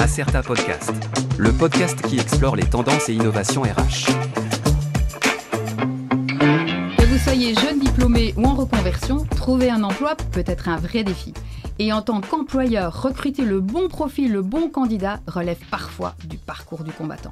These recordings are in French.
Acerta Podcast, le podcast qui explore les tendances et innovations RH. Que vous soyez jeune diplômé ou en reconversion, trouver un emploi peut être un vrai défi. Et en tant qu'employeur, recruter le bon profil, le bon candidat relève parfois du parcours du combattant.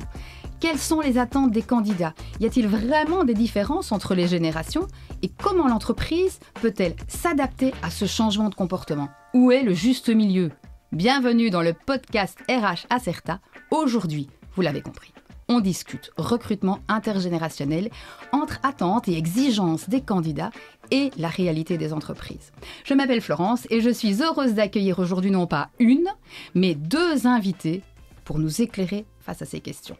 Quelles sont les attentes des candidats? Y a-t-il vraiment des différences entre les générations? Et comment l'entreprise peut-elle s'adapter à ce changement de comportement? Où est le juste milieu? Bienvenue dans le podcast RH Acerta. Aujourd'hui, vous l'avez compris, on discute recrutement intergénérationnel entre attentes et exigences des candidats et la réalité des entreprises. Je m'appelle Florence et je suis heureuse d'accueillir aujourd'hui non pas une, mais deux invités pour nous éclairer face à ces questions.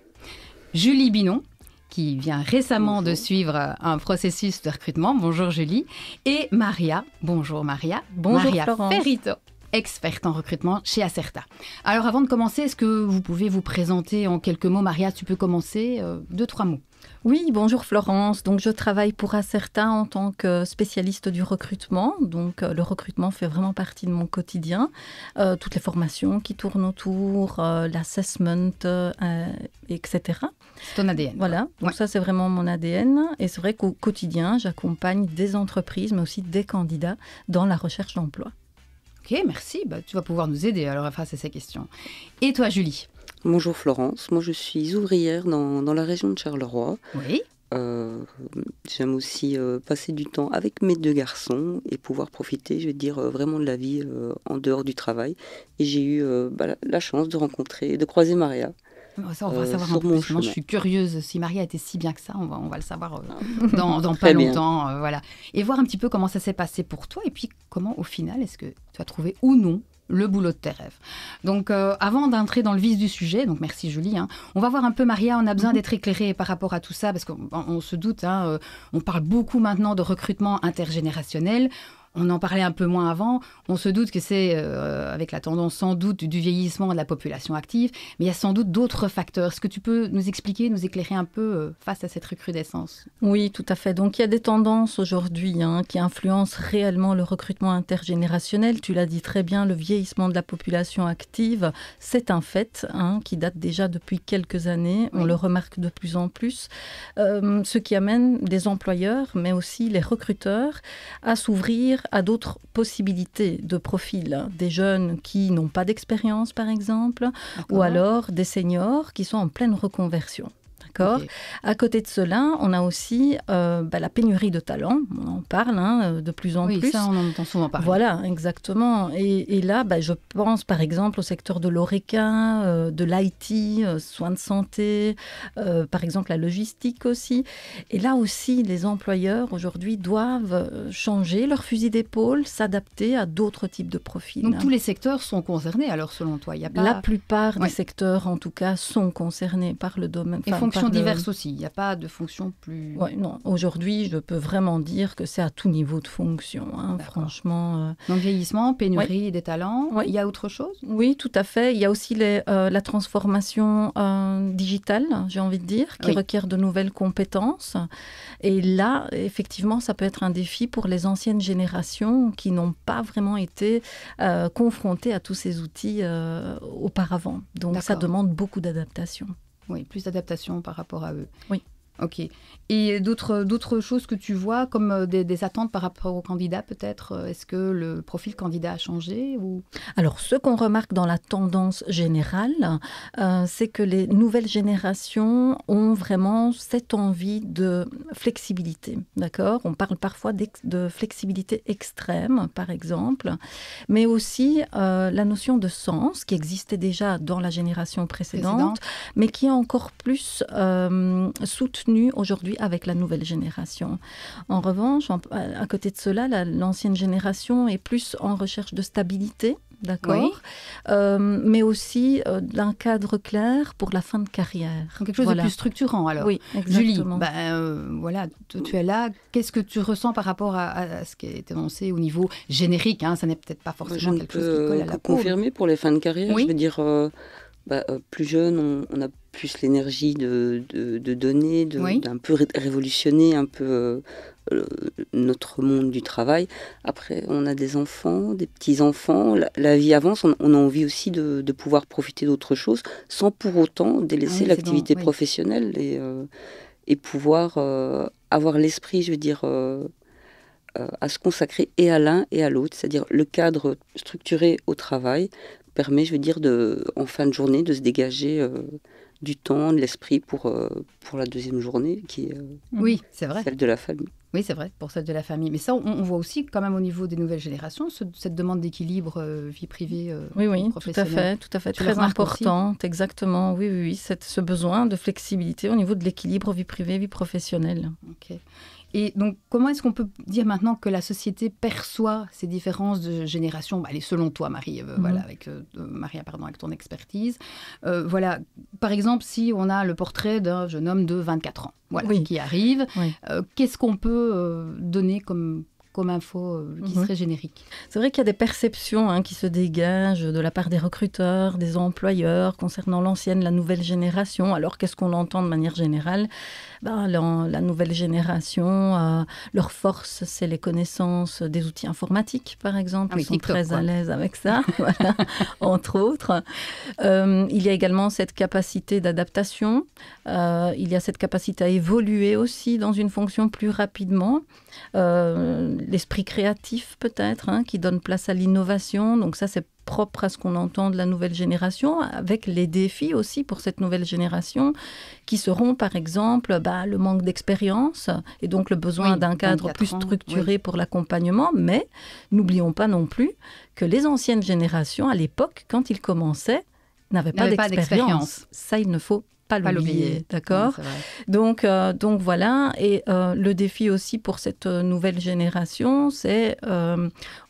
Julie Binon, qui vient récemment de suivre un processus de recrutement. Bonjour Julie. Et Maria. Bonjour Maria. Bonjour Maria Florence. Ferrito, experte en recrutement chez Acerta. Alors avant de commencer, est-ce que vous pouvez vous présenter en quelques mots? Maria, tu peux commencer, 2-3 mots. Oui, bonjour Florence. Donc, je travaille pour Acerta en tant que spécialiste du recrutement. Donc, le recrutement fait vraiment partie de mon quotidien. Toutes les formations qui tournent autour, l'assessment, etc. C'est ton ADN. Voilà, donc Ouais. ça c'est vraiment mon ADN. Et c'est vrai qu'au quotidien, j'accompagne des entreprises, mais aussi des candidats dans la recherche d'emploi. Ok, merci. Tu vas pouvoir nous aider alors face à ces questions. Et toi Julie? Bonjour Florence, moi je suis ouvrière dans la région de Charleroi. Oui. J'aime aussi passer du temps avec mes deux garçons et pouvoir profiter, je vais dire, vraiment de la vie en dehors du travail. Et j'ai eu la chance de croiser Maria. Ça, on va savoir un sur peu mon plus. chemin. Je suis curieuse si Maria était si bien que ça. On va le savoir dans pas Très bien. longtemps. Voilà. Et voir un petit peu comment ça s'est passé pour toi. Et puis comment, au final, est-ce que tu as trouvé ou non le boulot de tes rêves. Donc, avant d'entrer dans le vif du sujet, donc merci Julie, on va voir un peu Maria, on a besoin d'être éclairé par rapport à tout ça, parce qu'on se doute, on parle beaucoup maintenant de recrutement intergénérationnel. On en parlait un peu moins avant. On se doute que c'est avec la tendance sans doute du vieillissement de la population active, mais il y a sans doute d'autres facteurs. Est-ce que tu peux nous expliquer, nous éclairer un peu face à cette recrudescence? Oui, tout à fait. Donc, il y a des tendances aujourd'hui qui influencent réellement le recrutement intergénérationnel. Tu l'as dit très bien, le vieillissement de la population active, c'est un fait qui date déjà depuis quelques années. Oui. On le remarque de plus en plus. Ce qui amène des employeurs, mais aussi les recruteurs, à s'ouvrir à d'autres possibilités de profils. Des jeunes qui n'ont pas d'expérience, par exemple, ou alors des seniors qui sont en pleine reconversion. D'accord. Ok. À côté de cela, on a aussi la pénurie de talents. On en parle de plus en Oui, plus. ça, on en entend souvent parler. Voilà, exactement. Et là, je pense par exemple au secteur de l'ORECA, de l'IT, soins de santé, par exemple la logistique aussi. Et là aussi, les employeurs aujourd'hui doivent changer leur fusil d'épaule, s'adapter à d'autres types de profils. Donc tous les secteurs sont concernés alors selon toi? Il y a pas... La plupart Ouais. des secteurs, en tout cas, sont concernés par le domaine. Et enfin, fonctions par le- diverses aussi. Il n'y a pas de fonction plus... Ouais, non, aujourd'hui, je peux vraiment dire que c'est à tout niveau de fonction. D'accord. Franchement. Donc vieillissement, pénurie des talents. Oui. Il y a autre chose? Oui, tout à fait. Il y a aussi la transformation digitale, j'ai envie de dire, qui Oui. requiert de nouvelles compétences. Et là, effectivement, ça peut être un défi pour les anciennes générations qui n'ont pas vraiment été confrontées à tous ces outils auparavant. Donc, ça D'accord. demande beaucoup d'adaptation. Oui, plus d'adaptation par rapport à eux. Oui. Ok. Et d'autres choses que tu vois, comme des attentes par rapport aux candidats peut-être? Est-ce que le profil candidat a changé ou... Alors, ce qu'on remarque dans la tendance générale, c'est que les nouvelles générations ont vraiment cette envie de flexibilité, d'accord? On parle parfois de flexibilité extrême, par exemple, mais aussi la notion de sens qui existait déjà dans la génération précédente, mais qui est encore plus soutenue aujourd'hui avec la nouvelle génération. En revanche, à côté de cela, l'ancienne génération est plus en recherche de stabilité, d'accord, mais aussi d'un cadre clair pour la fin de carrière. Donc quelque chose de plus structurant alors. Oui, exactement. Julie, voilà, tu es là. Qu'est-ce que tu ressens par rapport à ce qui a été annoncé au niveau générique? Ça n'est peut-être pas forcément Je ne quelque chose qui colle à peux la peau. confirmer pour les fins de carrière. Oui. Je veux dire, Plus jeune, on a plus l'énergie de donner, Oui. d'un peu révolutionner un peu notre monde du travail. Après, on a des enfants, des petits-enfants. La vie avance, on a envie aussi de pouvoir profiter d'autre chose sans pour autant délaisser l'activité oui. professionnelle et pouvoir avoir l'esprit, je veux dire, à se consacrer et à l'un et à l'autre. C'est-à-dire le cadre structuré au travail permet, je veux dire, en fin de journée, de se dégager du temps, de l'esprit pour la deuxième journée, qui est Oui, c'est vrai. celle de la famille. Oui, c'est vrai, pour celle de la famille. Mais ça, on voit aussi quand même au niveau des nouvelles générations, cette demande d'équilibre vie privée, Oui, tout professionnelle. à fait, Tu le très remarques importante, exactement. Oui, ce besoin de flexibilité au niveau de l'équilibre vie privée, vie professionnelle. Ok. Et donc, comment est-ce qu'on peut dire maintenant que la société perçoit ces différences de génération? Allez, selon toi, Marie, voilà, Maria, pardon, avec ton expertise. Voilà, par exemple, si on a le portrait d'un jeune homme de 24 ans, voilà, qui arrive, qu'est-ce qu'on peut donner comme info qui serait générique? C'est vrai qu'il y a des perceptions qui se dégagent de la part des recruteurs, des employeurs concernant l'ancienne, la nouvelle génération. Alors, qu'est-ce qu'on entend de manière générale? La nouvelle génération, leur force, c'est les connaissances des outils informatiques, par exemple. Ils sont TikTok, très à l'aise avec ça, voilà, entre autres. Il y a également cette capacité d'adaptation. Il y a cette capacité à évoluer aussi dans une fonction plus rapidement. L'esprit créatif peut-être, qui donne place à l'innovation. Donc ça, c'est propre à ce qu'on entend de la nouvelle génération, avec les défis aussi pour cette nouvelle génération, qui seront par exemple le manque d'expérience et donc le besoin d'un cadre plus structuré pour l'accompagnement. Mais n'oublions pas non plus que les anciennes générations, à l'époque, quand ils commençaient, n'avaient pas d'expérience. Ça, il ne faut pas l'oublier, d'accord? Donc voilà, et le défi aussi pour cette nouvelle génération, c'est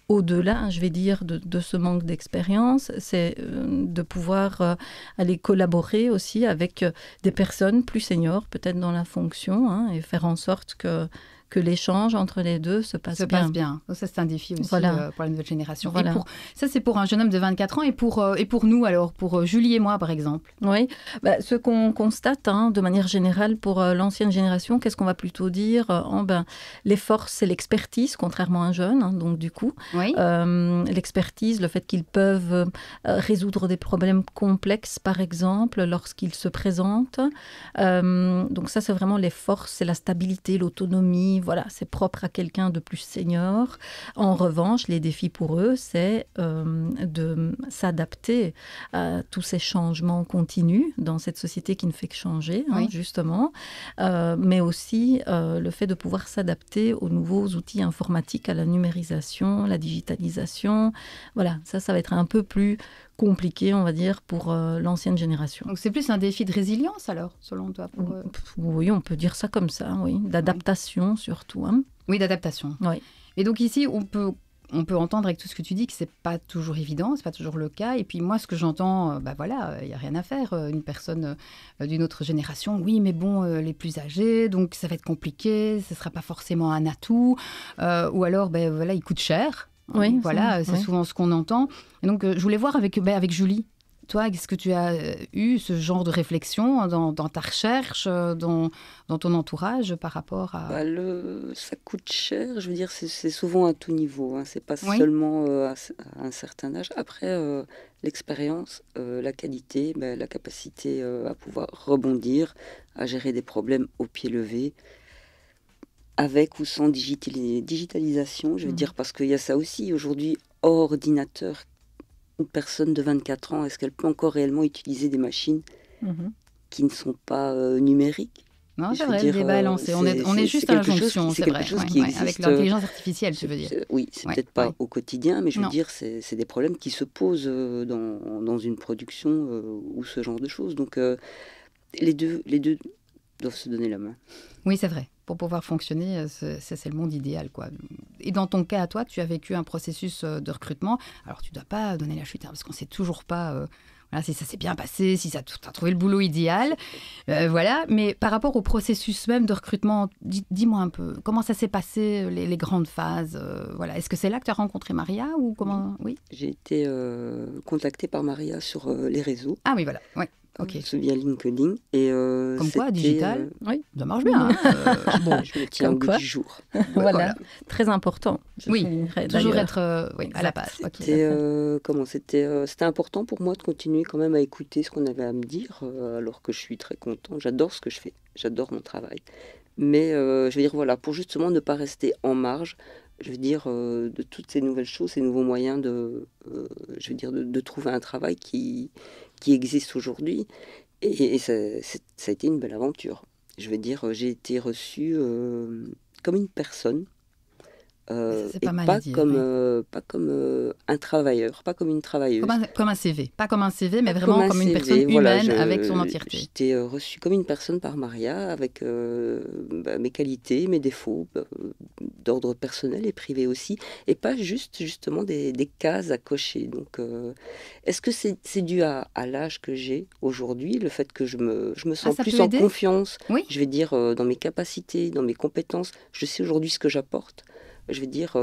au-delà, je vais dire, de ce manque d'expérience, c'est de pouvoir aller collaborer aussi avec des personnes plus seniors, peut-être dans la fonction, et faire en sorte que l'échange entre les deux se passe bien. Ça, c'est un défi aussi pour la nouvelle génération. Voilà. Et ça, c'est pour un jeune homme de 24 ans. Et pour nous, alors, pour Julie et moi, par exemple? Oui, ce qu'on constate de manière générale pour l'ancienne génération, qu'est-ce qu'on va plutôt dire? Les forces, c'est l'expertise, contrairement à un jeune. Donc, du coup, l'expertise, le fait qu'ils peuvent résoudre des problèmes complexes, par exemple, lorsqu'ils se présentent. Donc, ça, c'est vraiment les forces, c'est la stabilité, l'autonomie. Voilà, c'est propre à quelqu'un de plus senior. En revanche, les défis pour eux, c'est de s'adapter à tous ces changements continus dans cette société qui ne fait que changer, justement. Mais aussi le fait de pouvoir s'adapter aux nouveaux outils informatiques, à la numérisation, la digitalisation. Voilà, ça va être un peu plus compliqué, on va dire, pour l'ancienne génération. Donc c'est plus un défi de résilience, alors, selon toi? Oui, on peut dire ça comme ça, d'adaptation surtout. Oui, d'adaptation. Oui. Et donc ici, on peut entendre avec tout ce que tu dis que c'est pas toujours évident, c'est pas toujours le cas. Et puis moi, ce que j'entends, il y a rien à faire. Une personne d'une autre génération, oui, mais bon, les plus âgés, donc ça va être compliqué, ce sera pas forcément un atout. Ou alors, il coûte cher. Oui, c'est souvent ce qu'on entend. Et donc, je voulais voir avec Julie. Toi, est-ce que tu as eu ce genre de réflexion dans ta recherche, dans ton entourage par rapport à... Ça coûte cher, je veux dire, c'est souvent à tout niveau. C'est pas seulement à un certain âge. Après, l'expérience, la qualité, la capacité à pouvoir rebondir, à gérer des problèmes au pied levé, avec ou sans digitalisation, je veux dire, parce qu'il y a ça aussi. Aujourd'hui, hors ordinateur, une personne de 24 ans, est-ce qu'elle peut encore réellement utiliser des machines qui ne sont pas numériques? Non, c'est vrai, le débat est lancé. On est juste à l'injonction, c'est vrai. Avec l'intelligence artificielle, tu veux dire. Oui, c'est peut-être pas au quotidien, mais je veux dire, c'est des problèmes qui se posent dans une production ou ce genre de choses. Donc, les deux doivent se donner la main. Oui, c'est vrai. Pour pouvoir fonctionner, c'est le monde idéal, quoi. Et dans ton cas, à toi, tu as vécu un processus de recrutement. Alors, tu ne dois pas donner la chute, parce qu'on ne sait toujours pas voilà, si ça s'est bien passé, si tu as trouvé le boulot idéal. Voilà. Mais par rapport au processus même de recrutement, dis-moi un peu, comment ça s'est passé, les grandes phases voilà. Est-ce que c'est là que tu as rencontré Maria ou comment? Oui. J'ai été contactée par Maria sur les réseaux. Ah oui, voilà. Ouais. Ok. Via LinkedIn. Et, comme quoi, digital, oui, ça marche bien. Bon, je me tiens au bout du jour. Voilà, très important. Oui, toujours être à la page. C'était important pour moi de continuer quand même à écouter ce qu'on avait à me dire, alors que je suis très contente. J'adore ce que je fais, j'adore mon travail. Mais je veux dire, voilà, pour justement ne pas rester en marge, je veux dire, de toutes ces nouvelles choses, ces nouveaux moyens je veux dire, de trouver un travail qui existe aujourd'hui. Et ça a été une belle aventure. Je veux dire, j'ai été reçue comme une personne. C'est pas mal pas à dire, comme un travailleur, pas comme une travailleuse. Comme un CV. Pas comme un CV, mais vraiment comme une personne humaine avec son entièreté. J'étais reçue comme une personne par Maria, avec mes qualités, mes défauts, d'ordre personnel et privé aussi, et pas justement des cases à cocher. Donc, est-ce que c'est dû à l'âge que j'ai aujourd'hui, le fait que je me sens plus en confiance, oui. Je vais dire, dans mes capacités, dans mes compétences. Je sais aujourd'hui ce que j'apporte. Je veux dire,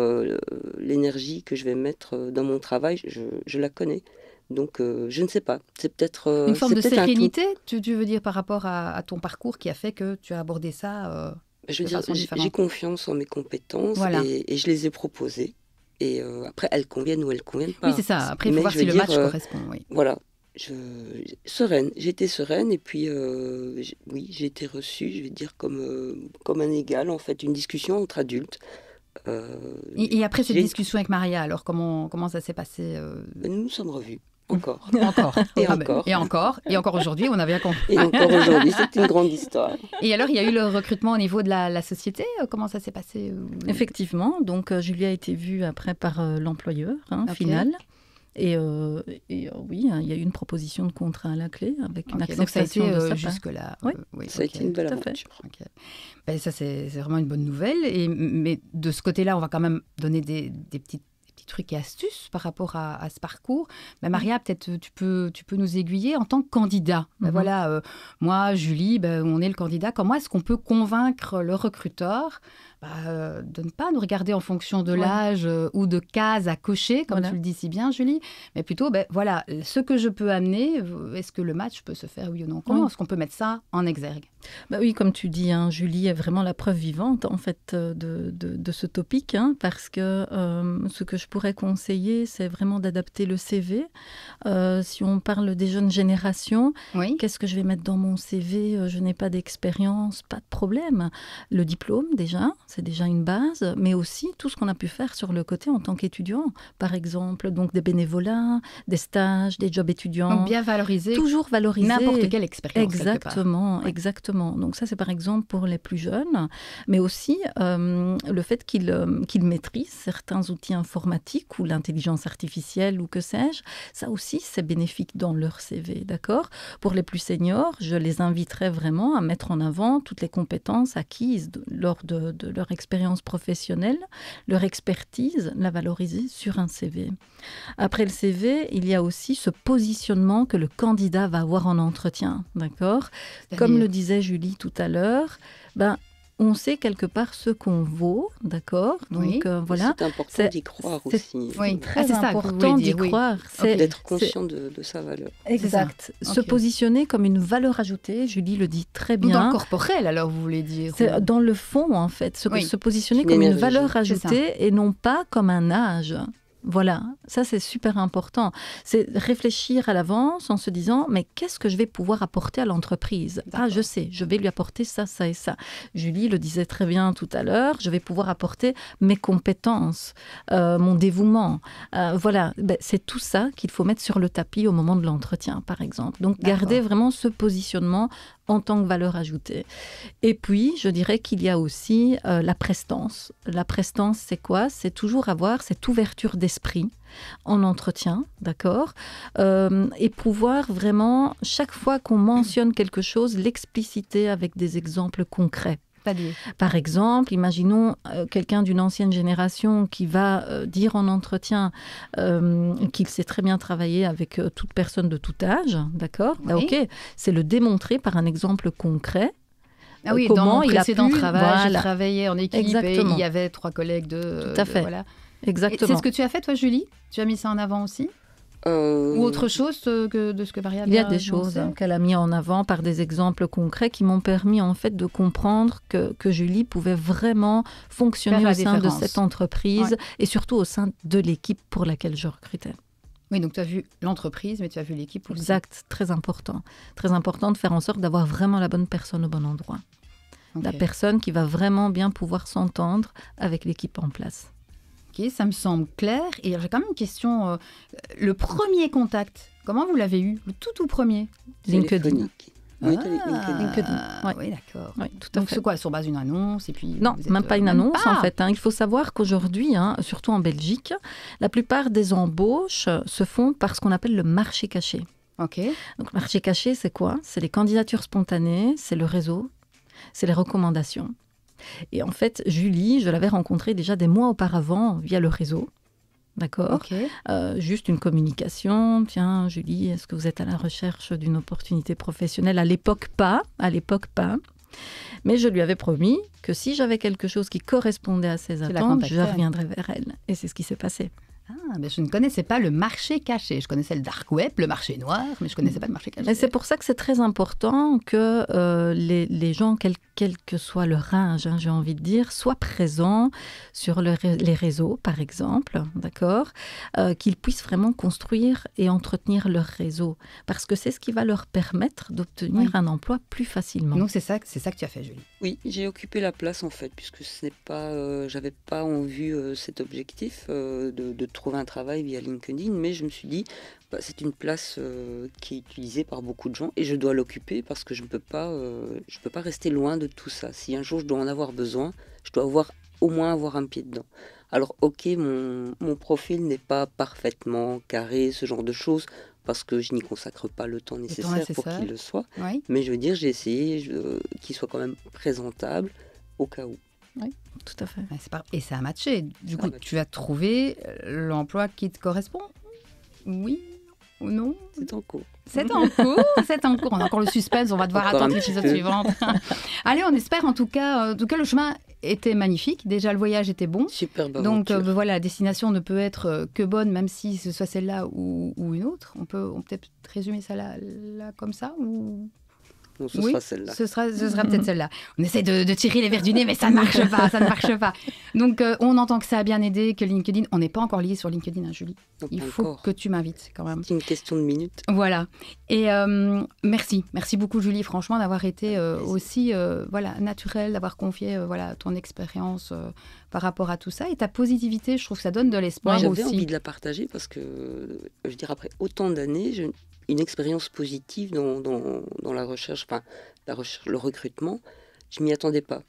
l'énergie que je vais mettre dans mon travail, je la connais. Donc, je ne sais pas. C'est peut-être... une forme de sérénité, tu veux dire, par rapport à ton parcours qui a fait que tu as abordé ça je veux dire, j'ai confiance en mes compétences, voilà. et je les ai proposées. Et après, elles conviennent ou elles ne conviennent pas. Oui, c'est ça. Après, il faut voir si le match correspond. Oui. Voilà. Sereine. J'étais sereine et puis, oui, j'ai été reçue, je vais dire, comme un égal, en fait, une discussion entre adultes. Et après cette discussion avec Maria, alors comment ça s'est passé Nous nous sommes revus, encore. Et encore aujourd'hui, on a bien compris. Et encore aujourd'hui, c'est une grande histoire. Et alors, il y a eu le recrutement au niveau de la société. Comment ça s'est passé Effectivement, donc Julie a été vue après par l'employeur final. Et oui, il y a eu une proposition de contrat à la clé avec une acceptation de sa part. Jusque-là. Oui, ça a été une belle aventure. Ben, ça, c'est vraiment une bonne nouvelle. Mais de ce côté-là, on va quand même donner des petits trucs et astuces par rapport à ce parcours. Ben, Maria, peut-être tu peux nous aiguiller en tant que candidat. Ben, voilà, moi, Julie, on est le candidat. Comment est-ce qu'on peut convaincre le recruteur de ne pas nous regarder en fonction de l'âge ou de cases à cocher, comme tu le dis si bien, Julie, mais plutôt, voilà, ce que je peux amener, est-ce que le match peut se faire, oui ou non? Comment est-ce qu'on peut mettre ça en exergue? Oui, comme tu dis, Julie est vraiment la preuve vivante, en fait, de ce topic, parce que ce que je pourrais conseiller, c'est vraiment d'adapter le CV. Si on parle des jeunes générations, qu'est-ce que je vais mettre dans mon CV? Je n'ai pas d'expérience, pas de problème. Le diplôme, déjà, c'est déjà une base, mais aussi tout ce qu'on a pu faire sur le côté en tant qu'étudiant. Par exemple, donc des bénévolats, des stages, des jobs étudiants. Donc bien valoriser. Toujours valoriser. N'importe quelle expérience. Exactement. Donc ça, c'est par exemple pour les plus jeunes, mais aussi le fait qu'ils maîtrisent certains outils informatiques ou l'intelligence artificielle ou que sais-je. Ça aussi, c'est bénéfique dans leur CV, d'accord? Pour les plus seniors, je les inviterais vraiment à mettre en avant toutes les compétences acquises lors de leur expérience professionnelle, leur expertise, la valoriser sur un CV. Après le CV, il y a aussi ce positionnement que le candidat va avoir en entretien, d'accord? Comme le disait Julie tout à l'heure, on sait quelque part ce qu'on vaut, d'accord? Donc voilà. C'est important d'y croire aussi. Oui, très important d'y croire. C'est d'être conscient de sa valeur. Exact. Se positionner comme une valeur ajoutée, Julie le dit très bien. Dans le corporel, alors vous voulez dire? C'est dans le fond, en fait. Se positionner comme une valeur ajoutée et non pas comme un âge. Voilà, ça c'est super important. C'est réfléchir à l'avance en se disant, mais qu'est-ce que je vais pouvoir apporter à l'entreprise? Je sais, je vais lui apporter ça, ça et ça. Julie le disait très bien tout à l'heure, je vais pouvoir apporter mes compétences, mon dévouement. Voilà, c'est tout ça qu'il faut mettre sur le tapis au moment de l'entretien, par exemple. Donc garder vraiment ce positionnement en tant que valeur ajoutée. Et puis, je dirais qu'il y a aussi la prestance. La prestance, c'est quoi? C'est toujours avoir cette ouverture d'esprit en entretien, d'accord? Et pouvoir vraiment, chaque fois qu'on mentionne quelque chose, l'expliciter avec des exemples concrets. C'est-à-dire? Par exemple, imaginons quelqu'un d'une ancienne génération qui va dire en entretien qu'il sait très bien travailler avec toute personne de tout âge, d'accord? Oui. Ok, c'est le démontrer par un exemple concret. Ah oui, comment dans mon il a précédent pu- travail, je voilà. travaillais en équipe Exactement. et il y avait 3 collègues de... Tout à fait. Voilà. Et Exactement. c'est ce que tu as fait, toi, Julie? Tu as mis ça en avant aussi? Ou autre chose que de ce que Maria Il y a vient des choses d'énoncer? qu'elle a mis en avant par des exemples concrets qui m'ont permis en fait de comprendre que Julie pouvait vraiment fonctionner Faire la au sein de différence. cette entreprise et surtout au sein de l'équipe pour laquelle je recrutais. Oui, donc tu as vu l'entreprise, mais tu as vu l'équipe aussi. Exact, très important. Très important de faire en sorte d'avoir vraiment la bonne personne au bon endroit. Ok. La personne qui va vraiment bien pouvoir s'entendre avec l'équipe en place. Ok, ça me semble clair. Et j'ai quand même une question. Le premier contact, comment vous l'avez eu? Le tout premier? LinkedIn. Téléphonique. Oui, LinkedIn. LinkedIn, ouais. Oui, d'accord. Oui, tout à Donc fait. c'est quoi? Sur base d'une annonce et puis Non, vous êtes, même pas une même annonce pas. en fait. Il faut savoir qu'aujourd'hui, surtout en Belgique, la plupart des embauches se font par ce qu'on appelle le marché caché. Ok. Donc, marché caché, c'est quoi? C'est les candidatures spontanées, c'est le réseau, c'est les recommandations. Et en fait, Julie, je l'avais rencontrée déjà des mois auparavant via le réseau. D'accord? Ok. Juste une communication. Tiens, Julie, est-ce que vous êtes à la recherche d'une opportunité professionnelle? À l'époque, pas. Mais je lui avais promis que si j'avais quelque chose qui correspondait à ses la attentes, je contactais. reviendrais vers elle. Et c'est ce qui s'est passé. Ah, mais je ne connaissais pas le marché caché. Je connaissais le dark web, le marché noir, mais je ne connaissais pas le marché caché. Et c'est pour ça que c'est très important que les gens, quel que soit leur âge, j'ai envie de dire, soient présents sur les réseaux, par exemple, d'accord, qu'ils puissent vraiment construire et entretenir leur réseau. Parce que c'est ce qui va leur permettre d'obtenir Oui. un emploi plus facilement. Donc c'est ça que tu as fait, Julie. Oui, j'ai occupé la place en fait, puisque ce n'est pas, j'avais pas en vue cet objectif de trouver un travail via LinkedIn, mais je me suis dit, c'est une place qui est utilisée par beaucoup de gens et je dois l'occuper parce que je ne peux pas rester loin de tout ça. Si un jour je dois en avoir besoin, je dois au moins avoir un pied dedans. Alors ok, mon profil n'est pas parfaitement carré, ce genre de choses, parce que je n'y consacre pas le temps nécessaire pour qu'il le soit. Oui. Mais je veux dire, j'ai essayé qu'il soit quand même présentable au cas où. Tout à fait. Et ça a matché. Du Ça coup, a matché. tu as trouvé l'emploi qui te correspond? Oui ou non? C'est en cours. C'est en cours, c'est en cours. On a encore le suspense, on va devoir Encore attendre un petit l'épisode peu. suivant. Allez, on espère en tout cas le chemin était magnifique. Déjà, le voyage était bon. Superbe Donc aventure. voilà, la destination ne peut être que bonne, même si ce soit celle-là ou une autre. On peut peut-être résumer ça là comme ça ou... Non, ce Oui, sera celle-là. Ce sera peut-être celle-là. On essaie de tirer les vers du nez, mais ça ne marche pas, ça ne marche pas. Donc, on entend que ça a bien aidé, que LinkedIn... On n'est pas encore lié sur LinkedIn, hein, Julie. Non, Il pas faut encore. que tu m'invites, quand même. C'est une question de minutes. Voilà. Et merci. Merci beaucoup, Julie, franchement, d'avoir été aussi naturelle, d'avoir confié ton expérience par rapport à tout ça. Et ta positivité, je trouve que ça donne de l'espoir J'avais aussi. envie de la partager parce que, je veux dire, après autant d'années, j'ai une expérience positive dans la recherche, le recrutement. Je m'y attendais pas.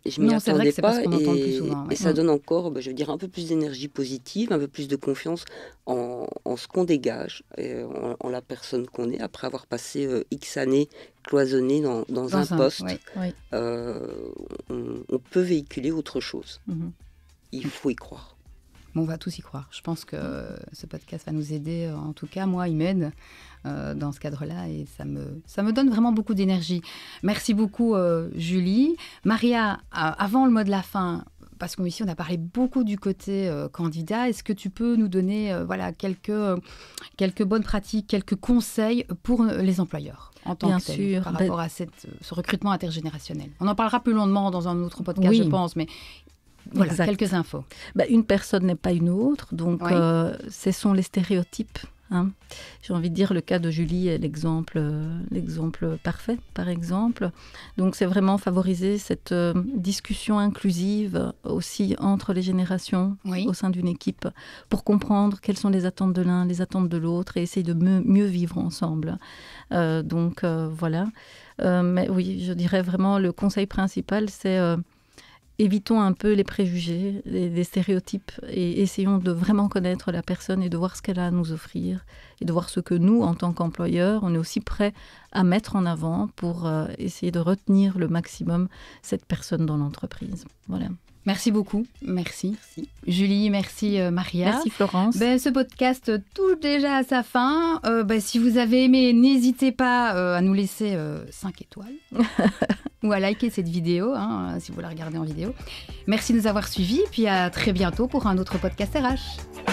Je m'y Non, c'est vrai attendais que c'est pas pas ce qu'on entend le plus souvent, ouais. et ça donne encore, je veux dire, un peu plus d'énergie positive, un peu plus de confiance en ce qu'on dégage, et en la personne qu'on est, après avoir passé X années cloisonnées dans un poste. Oui. Oui. On peut véhiculer autre chose. Mhm. Il faut y croire. Bon, on va tous y croire. Je pense que ce podcast va nous aider. En tout cas, moi, il m'aide dans ce cadre-là et ça me donne vraiment beaucoup d'énergie. Merci beaucoup, Julie. Maria, avant le mot de la fin, parce qu'ici, on a parlé beaucoup du côté candidat, est-ce que tu peux nous donner quelques bonnes pratiques, quelques conseils pour les employeurs en tant Bien que tel, sûr. par rapport à ce recrutement intergénérationnel? On en parlera plus longuement dans un autre podcast, Oui. je pense, mais... Voilà, Exact. quelques infos. Une personne n'est pas une autre, donc Oui. ce sont les stéréotypes. J'ai envie de dire, le cas de Julie est l'exemple parfait, par exemple. Donc, c'est vraiment favoriser cette discussion inclusive aussi entre les générations Oui. au sein d'une équipe pour comprendre quelles sont les attentes de l'un, les attentes de l'autre et essayer de mieux vivre ensemble. Voilà. Mais oui, je dirais vraiment le conseil principal, c'est évitons un peu les préjugés, les stéréotypes et essayons de vraiment connaître la personne et de voir ce qu'elle a à nous offrir et de voir ce que nous, en tant qu'employeurs, on est aussi prêts à mettre en avant pour essayer de retenir le maximum cette personne dans l'entreprise. Voilà. Merci beaucoup. Merci. Julie, merci Maria. Merci Florence. Ce podcast touche déjà à sa fin. Si vous avez aimé, n'hésitez pas à nous laisser 5 étoiles ou à liker cette vidéo si vous la regardez en vidéo. Merci de nous avoir suivis. Puis à très bientôt pour un autre podcast RH.